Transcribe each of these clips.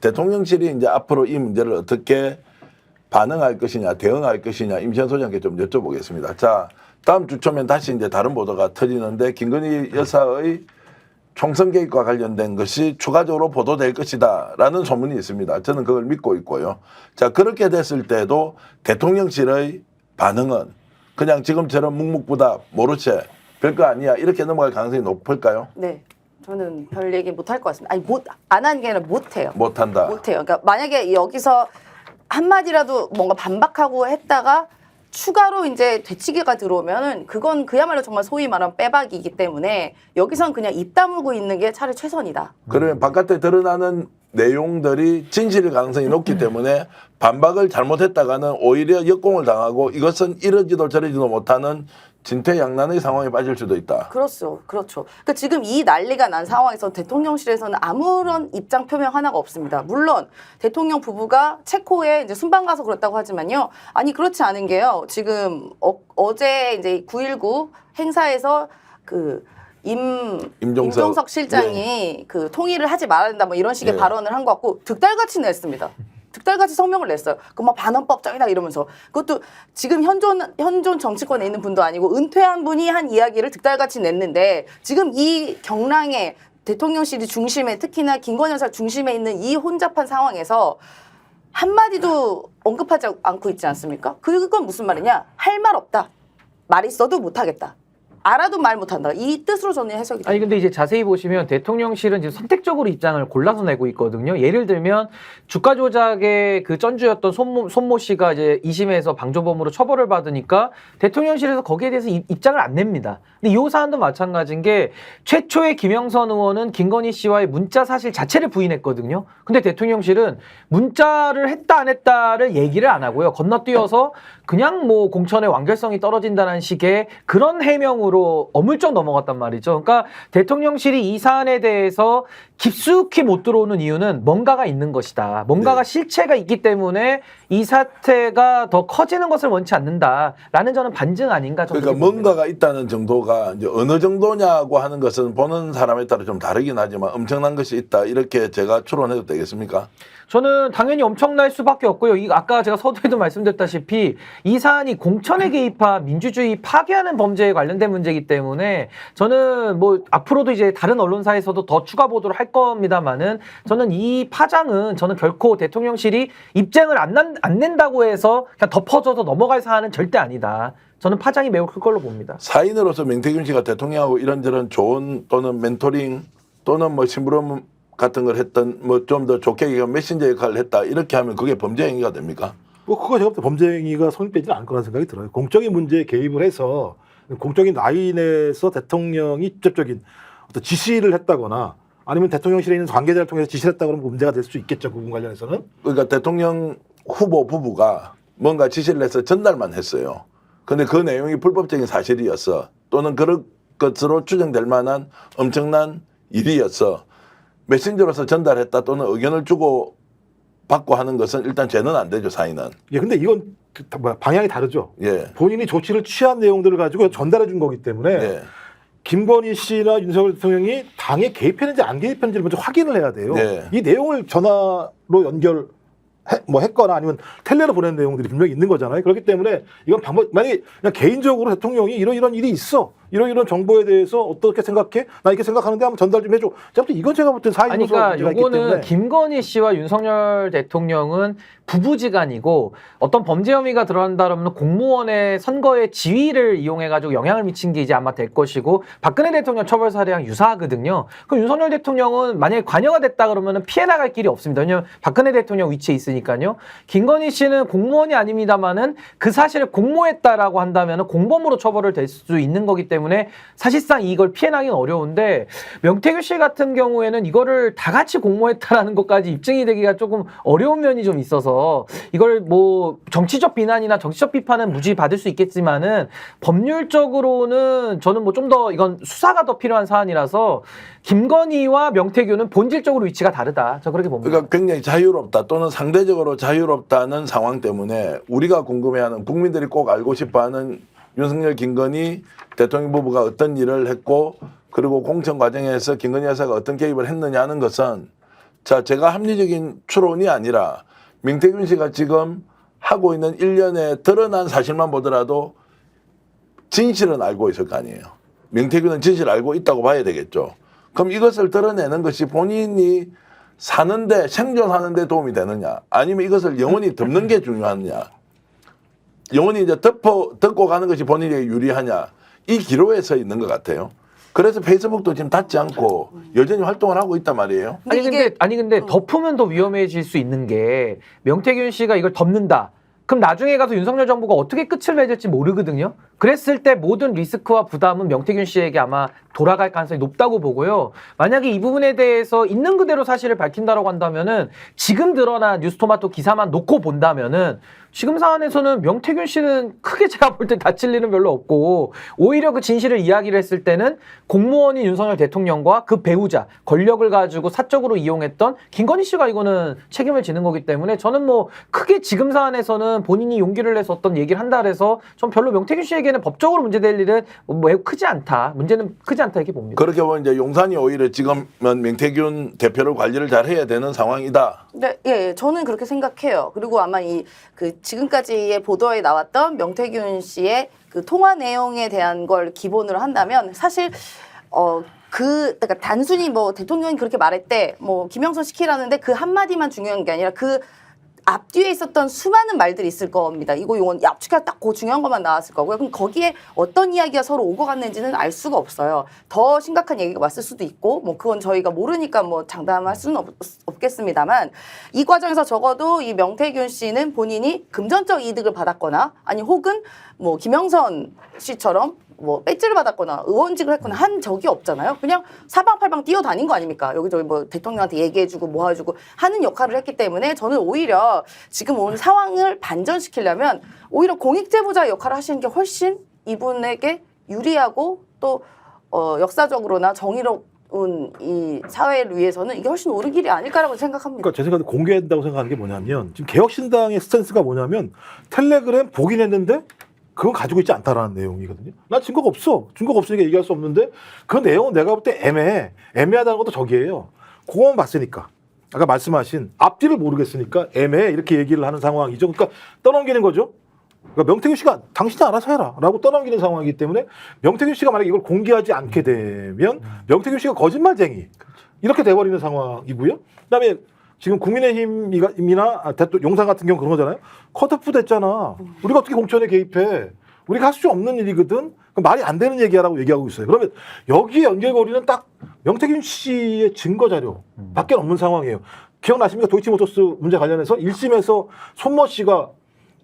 대통령실이 이제 앞으로 이 문제를 어떻게 반응할 것이냐, 대응할 것이냐, 임시현 소장께 좀 여쭤보겠습니다. 자, 다음 주 초면 다시 이제 다른 보도가 터지는데 김건희 여사의 총선 개입과 관련된 것이 추가적으로 보도될 것이다라는 소문이 있습니다. 저는 그걸 믿고 있고요. 자, 그렇게 됐을 때도 대통령실의 반응은 그냥 지금처럼 묵묵부답, 모르채, 별거 아니야 이렇게 넘어갈 가능성이 높을까요? 네. 저는 별 얘기 못 할 것 같습니다. 아니, 안 하는 게 아니라 못 해요. 못 한다. 못 해요. 그러니까 만약에 여기서 한마디라도 뭔가 반박하고 했다가 추가로 이제 되치기가 들어오면은 그건 그야말로 정말 소위 말하는 빼박이기 때문에 여기선 그냥 입 다물고 있는 게 차라리 최선이다. 그러면 바깥에 드러나는 내용들이 진실일 가능성이 높기 때문에 반박을 잘못했다가는 오히려 역공을 당하고 이것은 이러지도 저러지도 못하는 진퇴양난의 상황에 빠질 수도 있다. 그렇죠. 그렇죠. 그러니까 지금 이 난리가 난 상황에서 대통령실에서는 아무런 입장 표명 하나가 없습니다. 물론 대통령 부부가 체코에 이제 순방 가서 그렇다고 하지만요. 아니 그렇지 않은 게요. 지금 어제 이제 9.19 행사에서 그 임종석 실장이 그 통일을 하지 말아야 된다 뭐 이런 식의 발언을 한 것 같고 득달같이 냈습니다. 득달같이 성명을 냈어요. 그 막 반헌법적이다 이러면서 그것도 지금 현존 정치권에 있는 분도 아니고 은퇴한 분이 한 이야기를 득달같이 냈는데 지금 이 경랑에 대통령실이 중심에 특히나 김건희 여사 중심에 있는 이 혼잡한 상황에서 한마디도 언급하지 않고 있지 않습니까? 그건 무슨 말이냐? 할 말 없다. 말 있어도 못하겠다. 알아도 말 못한다. 이 뜻으로 저는 해석이 됩니다. 아니 근데 이제 자세히 보시면 대통령실은 지금 선택적으로 입장을 골라서 내고 있거든요. 예를 들면 주가 조작의 그 전주였던 손모 씨가 이제 2심에서 방조범으로 처벌을 받으니까 대통령실에서 거기에 대해서 입장을 안 냅니다. 근데 이 사안도 마찬가지인 게 최초의 김영선 의원은 김건희 씨와의 문자 사실 자체를 부인했거든요. 근데 대통령실은 문자를 했다 안 했다를 얘기를 안 하고요. 건너뛰어서 그냥 뭐 공천의 완결성이 떨어진다는 식의 그런 해명으로 어물쩍 넘어갔단 말이죠. 그러니까 대통령실이 이 사안에 대해서 깊숙이 못 들어오는 이유는 뭔가가 있는 것이다. 뭔가가 실체가 있기 때문에 이 사태가 더 커지는 것을 원치 않는다라는 저는 반증 아닌가. 그러니까 뭔가가 있다는 정도가 이제 어느 정도냐고 하는 것은 보는 사람에 따라 좀 다르긴 하지만 엄청난 것이 있다 이렇게 제가 추론해도 되겠습니까? 저는 당연히 엄청날 수밖에 없고요. 아까 제가 서두에도 말씀드렸다시피 이 사안이 공천에 개입한 민주주의 파괴하는 범죄에 관련된 문제이기 때문에 저는 뭐 앞으로도 이제 다른 언론사에서도 더 추가 보도를 할 겁니다만은 저는 이 파장은 저는 결코 대통령실이 입장을 안 낸다고 해서 그냥 덮어져서 넘어갈 사안은 절대 아니다. 저는 파장이 매우 클 걸로 봅니다. 사인으로서 명태균 씨가 대통령하고 이런저런 조언 또는 멘토링 또는 뭐 심부름 같은 걸 했던 뭐 좀 더 좋게 얘기하면 메신저 역할을 했다 이렇게 하면 그게 범죄 행위가 됩니까? 뭐 그거 제가 볼 때 범죄 행위가 성립되지는 않을 거라는 생각이 들어요. 공적인 문제에 개입을 해서 공적인 라인에서 대통령이 직접적인 어떤 지시를 했다거나 아니면 대통령실에 있는 관계자를 통해서 지시를 했다 그러면 문제가 될 수 있겠죠. 그 부분 관련해서는. 그러니까 대통령 후보 부부가 뭔가 지시를 해서 전달만 했어요. 근데 그 내용이 불법적인 사실이었어. 또는 그럴 것으로 추정될 만한 엄청난 일이었어. 메신저로서 전달했다 또는 의견을 주고 받고 하는 것은 일단 죄는 안 되죠, 사인은. 예, 근데 이건 방향이 다르죠. 예. 본인이 조치를 취한 내용들을 가지고 전달해 준 거기 때문에 예. 김건희 씨나 윤석열 대통령이 당에 개입했는지 안 개입했는지를 먼저 확인을 해야 돼요. 예. 이 내용을 전화로 했거나 아니면 텔레로 보낸 내용들이 분명히 있는 거잖아요. 그렇기 때문에 이건 만약에 그냥 개인적으로 대통령이 이런 일이 있어. 이런 정보에 대해서 어떻게 생각해? 나 이렇게 생각하는데 한번 전달 좀 해줘. 이건 제가 볼 때 사인으로서 그러니까 문제가 있기 요거는 때문에. 김건희 씨와 윤석열 대통령은 부부지간이고 어떤 범죄 혐의가 드러난다 그러면 공무원의 선거의 지위를 이용해가지고 영향을 미친 게 이제 아마 될 것이고 박근혜 대통령 처벌 사례랑 유사하거든요. 그럼 윤석열 대통령은 만약에 관여가 됐다 그러면 피해 나갈 길이 없습니다. 왜냐하면 박근혜 대통령 위치에 있으니까요. 김건희 씨는 공무원이 아닙니다만은 그 사실을 공모했다라고 한다면 공범으로 처벌을 될 수 있는 거기 때문에 사실상 이걸 피해 나기는 어려운데 명태균 씨 같은 경우에는 이거를 다 같이 공모했다라는 것까지 입증이 되기가 조금 어려운 면이 좀 있어서 이걸 뭐 정치적 비난이나 정치적 비판은 무지 받을 수 있겠지만은 법률적으로는 저는 뭐 좀 더 이건 수사가 더 필요한 사안이라서 김건희와 명태균은 본질적으로 위치가 다르다. 저 그렇게 봅니다. 그러니까 굉장히 자유롭다 또는 상대적으로 자유롭다는 상황 때문에 우리가 궁금해하는 국민들이 꼭 알고 싶어하는 윤석열 김건희 대통령 부부가 어떤 일을 했고 그리고 공천 과정에서 김건희 여사가 어떤 개입을 했느냐 하는 것은 자, 제가 합리적인 추론이 아니라 명태균 씨가 지금 하고 있는 일련의 드러난 사실만 보더라도 진실은 알고 있을 거 아니에요. 명태균은 진실을 알고 있다고 봐야 되겠죠. 그럼 이것을 드러내는 것이 본인이 사는데, 생존하는데 도움이 되느냐, 아니면 이것을 영원히 덮는 게 중요하느냐, 영원히 이제 덮고 가는 것이 본인에게 유리하냐, 이 기로에 서 있는 것 같아요. 그래서 페이스북도 지금 닫지 않고 여전히 활동을 하고 있단 말이에요. 아니 근데 덮으면 더 위험해질 수 있는 게 명태균 씨가 이걸 덮는다. 그럼 나중에 가서 윤석열 정부가 어떻게 끝을 맺을지 모르거든요. 그랬을 때 모든 리스크와 부담은 명태균 씨에게 아마 돌아갈 가능성이 높다고 보고요. 만약에 이 부분에 대해서 있는 그대로 사실을 밝힌다라고 한다면은 지금 드러난 뉴스토마토 기사만 놓고 본다면은 지금 사안에서는 명태균 씨는 크게 제가 볼 때 다칠 일은 별로 없고 오히려 그 진실을 이야기를 했을 때는 공무원인 윤석열 대통령과 그 배우자 권력을 가지고 사적으로 이용했던 김건희 씨가 이거는 책임을 지는 거기 때문에 저는 뭐 크게 지금 사안에서는 본인이 용기를 내서 어떤 얘기를 한다 그래서 전 별로 명태균 씨에게는 법적으로 문제될 일은 매우 크지 않다. 문제는 크지 않다 이렇게 봅니다. 그렇게 보면 이제 용산이 오히려 지금은 명태균 대표를 관리를 잘 해야 되는 상황이다. 네, 예, 저는 그렇게 생각해요. 그리고 아마 지금까지의 보도에 나왔던 명태균 씨의 그 통화 내용에 대한 걸 기본으로 한다면 사실 그러니까 단순히 뭐 대통령이 그렇게 말했대, 뭐 김영선 시키라는데 그 한마디만 중요한 게 아니라 그 앞뒤에 있었던 수많은 말들이 있을 겁니다. 이거 용언 압축해서 딱 그 중요한 것만 나왔을 거고요. 그럼 거기에 어떤 이야기가 서로 오고 갔는지는 알 수가 없어요. 더 심각한 얘기가 왔을 수도 있고, 뭐 그건 저희가 모르니까 뭐 장담할 수는 없겠습니다만 이 과정에서 적어도 이 명태균 씨는 본인이 금전적 이득을 받았거나 아니 혹은 뭐 김영선 씨처럼 뭐 배지를 받았거나 의원직을 했거나 한 적이 없잖아요. 그냥 사방팔방 뛰어다닌 거 아닙니까? 여기저기 뭐 대통령한테 얘기해주고 뭐 해주고 하는 역할을 했기 때문에 저는 오히려 지금 온 상황을 반전시키려면 오히려 공익제보자 역할을 하시는 게 훨씬 이분에게 유리하고 또 역사적으로나 정의로운 이 사회를 위해서는 이게 훨씬 옳은 길이 아닐까라고 생각합니다. 그러니까 제 생각에 공개해야 된다고 생각하는 게 뭐냐면 지금 개혁신당의 스탠스가 뭐냐면 텔레그램 보긴 했는데 그건 가지고 있지 않다라는 내용이거든요. 난 증거가 없어. 증거가 없으니까 얘기할 수 없는데 그 내용은 내가 볼 때 애매해. 애매하다는 것도 저기예요. 그거만 봤으니까. 아까 말씀하신 앞뒤를 모르겠으니까 애매해. 이렇게 얘기를 하는 상황이죠. 그러니까 떠넘기는 거죠. 그러니까 명태균 씨가 당신이 알아서 해라 라고 떠넘기는 상황이기 때문에 명태균 씨가 만약에 이걸 공개하지 않게 되면 명태균 씨가 거짓말쟁이 이렇게 돼버리는 상황이고요. 그다음에 지금 국민의힘이나 용산 같은 경우 그런 거잖아요. 컷오프 됐잖아. 우리가 어떻게 공천에 개입해. 우리가 할 수 없는 일이거든. 말이 안 되는 얘기하라고 얘기하고 있어요. 그러면 여기에 연결고리는 딱 명태균 씨의 증거 자료 밖에 없는 상황이에요. 기억나십니까? 도이치모터스 문제 관련해서 1심에서 손모 씨가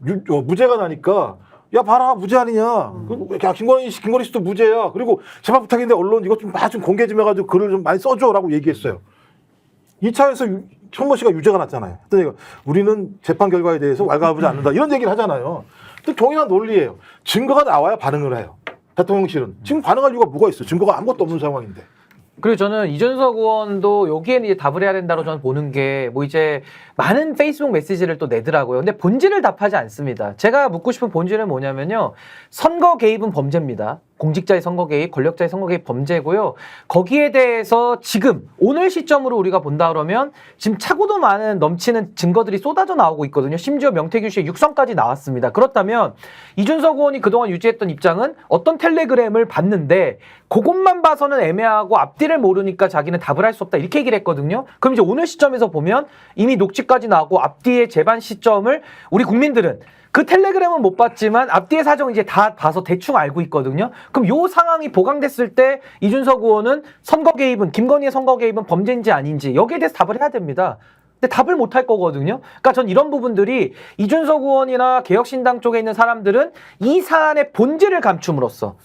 무죄가 나니까 야 봐라 무죄 아니냐. 야 김건희 씨도 무죄야. 그리고 제발 부탁인데 언론 이것 좀 공개 좀 해가지고 글을 좀 많이 써줘라고 얘기했어요. 2차에서 손모 씨가 유죄가 났잖아요. 그러니까 우리는 재판 결과에 대해서 왈가왈부하지 않는다. 이런 얘기를 하잖아요. 근데 동일한 논리예요. 증거가 나와야 반응을 해요. 대통령실은. 지금 반응할 이유가 뭐가 있어요? 증거가 아무것도 없는 상황인데. 그리고 저는 이준석 의원도 여기에는 이제 답을 해야 된다고 저는 보는 게 뭐 이제 많은 페이스북 메시지를 또 내더라고요. 근데 본질을 답하지 않습니다. 제가 묻고 싶은 본질은 뭐냐면요. 선거 개입은 범죄입니다. 공직자의 선거 개입, 권력자의 선거 개입 범죄고요. 거기에 대해서 지금 오늘 시점으로 우리가 본다 그러면 지금 차고도 많은 넘치는 증거들이 쏟아져 나오고 있거든요. 심지어 명태균 씨의 육성까지 나왔습니다. 그렇다면 이준석 의원이 그동안 유지했던 입장은 어떤 텔레그램을 봤는데 그것만 봐서는 애매하고 앞뒤를 모르니까 자기는 답을 할 수 없다 이렇게 얘기를 했거든요. 그럼 이제 오늘 시점에서 보면 이미 녹취까지 나오고 앞뒤의 재반 시점을 우리 국민들은 그 텔레그램은 못 봤지만 앞뒤의 사정을 이제 다 봐서 대충 알고 있거든요. 그럼 요 상황이 보강됐을 때 이준석 의원은 선거 개입은 김건희의 선거 개입은 범죄인지 아닌지 여기에 대해서 답을 해야 됩니다. 근데 답을 못 할 거거든요. 그러니까 전 이런 부분들이 이준석 의원이나 개혁신당 쪽에 있는 사람들은 이 사안의 본질을 감춤으로써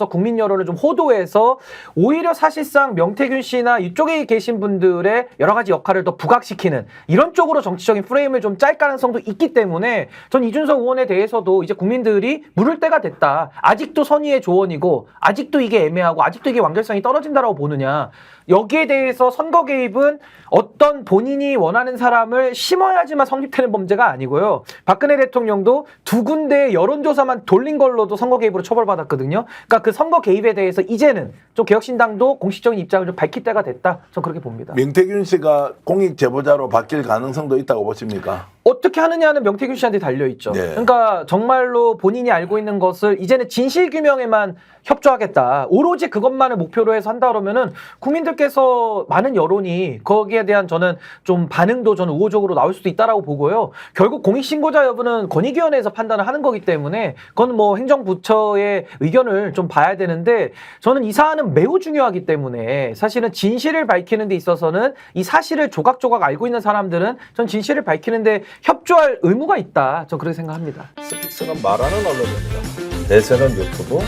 국민 여론을 좀 호도해서 오히려 사실상 명태균 씨나 이쪽에 계신 분들의 여러 가지 역할을 더 부각시키는 이런 쪽으로 정치적인 프레임을 좀 짤 가능성도 있기 때문에 전 이준석 의원에 대해서도 이제 국민들이 물을 때가 됐다. 아직도 선의의 조언이고 아직도 이게 애매하고 아직도 이게 완결성이 떨어진다라고 보느냐. 여기에 대해서 선거 개입은 어떤 본인이 본인이 원하는 사람을 심어야지만 성립되는 범죄가 아니고요. 박근혜 대통령도 2군데의 여론조사만 돌린 걸로도 선거 개입으로 처벌받았거든요. 그러니까 그 선거 개입에 대해서 이제는 좀 개혁신당도 공식적인 입장을 좀 밝힐 때가 됐다. 전 그렇게 봅니다. 명태균 씨가 공익 제보자로 바뀔 가능성도 있다고 보십니까? 어떻게 하느냐는 명태균 씨한테 달려있죠. 네. 그러니까 정말로 본인이 알고 있는 것을 이제는 진실규명에만 협조하겠다. 오로지 그것만을 목표로 해서 한다 그러면은 국민들께서 많은 여론이 거기에 대한 저는 좀 반응도 저는 우호적으로 나올 수도 있다라고 보고요. 결국 공익신고자 여부는 권익위원회에서 판단을 하는 거기 때문에 그건 뭐 행정부처의 의견을 좀 봐야 되는데 저는 이 사안은 매우 중요하기 때문에 사실은 진실을 밝히는 데 있어서는 이 사실을 조각조각 알고 있는 사람들은 전 진실을 밝히는데 협조할 의무가 있다. 전 그렇게 생각합니다. 스픽스는 말하는 언론입니다. 대세는 유튜브,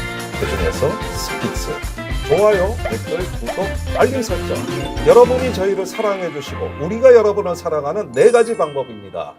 그중에서 스픽스. 좋아요, 댓글, 구독, 알림 설정. 여러분이 저희를 사랑해 주시고 우리가 여러분을 사랑하는 4가지 방법입니다.